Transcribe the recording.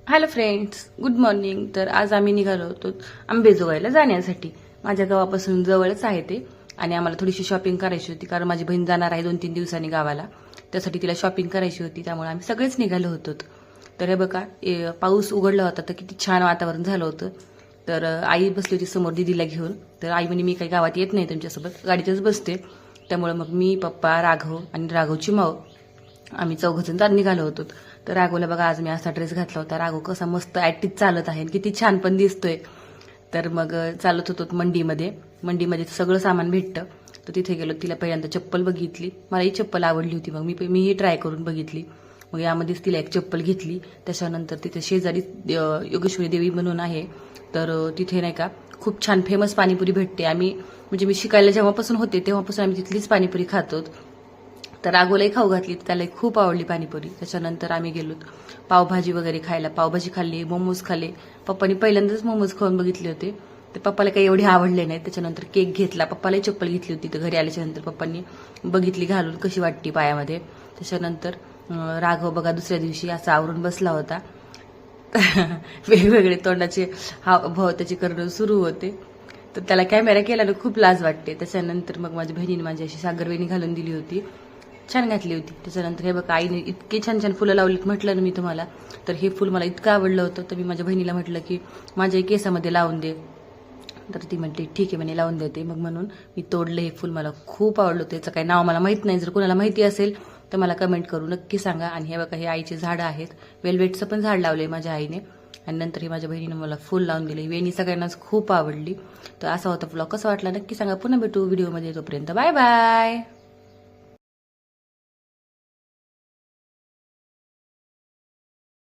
Hello friends, good morning. तर आज आम्ही निघालो होतो अंबेजोगाईला जाण्यासाठी. माझ्या गावापासून जवळच आहे ते आणि आम्हाला थोडीशी शॉपिंग करायची होती कारण माझी बहीण जाणार आहे 2-3 दिवसांनी गावाला. त्यासाठी तिला शॉपिंग करायची होती, त्यामुळे आम्ही सगळेच निघालो होतो. तर हे बघा, पाऊस उघडला होता तर किती छान वातावरण झालं होतं. तर आई बसली होती समोर दीदीला घेऊन. तर आई म्हणे मी काही गावात येत नाही तुमच्यासोबत, गाडीतच बसते. त्यामुळे मग मी, पप्पा, राघव आणि राघवची माऊ आम्ही चौघजण निघालो होतो. तर राघवला बघा आज मी असा ड्रेस घातला होता. राघव कसा मस्त ऍक्टिव्ह चालत आहे, किती छान पण दिसतोय. तर मग चालत होतो मंडीमध्ये सगळं सामान भेटतं. तर तिथे गेलो, तिला पहिल्यांदा चप्पल बघितली. मला ही चप्पल आवडली होती, मग मीही ट्राय करून बघितली. मग यामध्येच तिला एक चप्पल घेतली. त्याच्यानंतर तिथे शेजारी योगेश्वरी देवी म्हणून आहे, तर तिथे नाही का खूप छान फेमस पाणीपुरी भेटते. म्हणजे मी शिकायला जेव्हापासून होते तेव्हापासून आम्ही तिथलीच पाणीपुरी खातो. तर राघवलाही खाऊ घातली, त्याला खूप आवडली पाणीपुरी. त्याच्यानंतर आम्ही गेलो पावभाजी वगैरे खायला. पावभाजी खाल्ली, मोमोज खाल्ले. पप्पानी पहिल्यांदाच मोमोज खाऊन बघितले होते, ते पप्पाला काही एवढे आवडले नाही. त्याच्यानंतर केक घेतला, पप्पालाही चप्पल घेतली होती. तर घरी आल्याच्या नंतर पप्पांनी बघितली घालून कशी वाटते पायामध्ये. त्याच्यानंतर राघव बघा दुसऱ्या दिवशी असा आवरून बसला होता. वेगवेगळे तोंडाचे हावभाव त्याचे करणं सुरू होते. तर त्याला कॅमेरा केल्यानं खूप लाज वाटते. त्याच्यानंतर मग माझ्या बहिणीने माझी अशी सागरवेणी घालून दिली होती, छान घातली होती. त्याच्यानंतर हे बघा आईने इतके छान छान फुलं लावलीत, म्हटलं ना मी तुम्हाला. तर हे फुल मला इतकं आवडलं होतं, तर मी माझ्या बहिणीला म्हटलं की माझ्या केसामध्ये लावून दे. तर ती म्हटली ठीक आहे म्हणे, लावून देते. मग म्हणून मी तोडलं हे फुल. मला खूप आवडलं होतं. याचं काही नाव मला माहित नाही, जर कोणाला माहिती असेल तर मला कमेंट करू नक्की सांगा. आणि हे बघा हे आईचे झाडं आहेत, वेलवेटचं पण झाड लावलंय माझ्या आईने. आणि नंतर हे माझ्या बहिणीने मला फुल लावून दिले. वेणी सगळ्यांनाच खूप आवडली. तर असा होता ब्लॉग, कसा वाटला नक्की सांगा. पुन्हा भेटू व्हिडिओमध्ये, तोपर्यंत बाय बाय.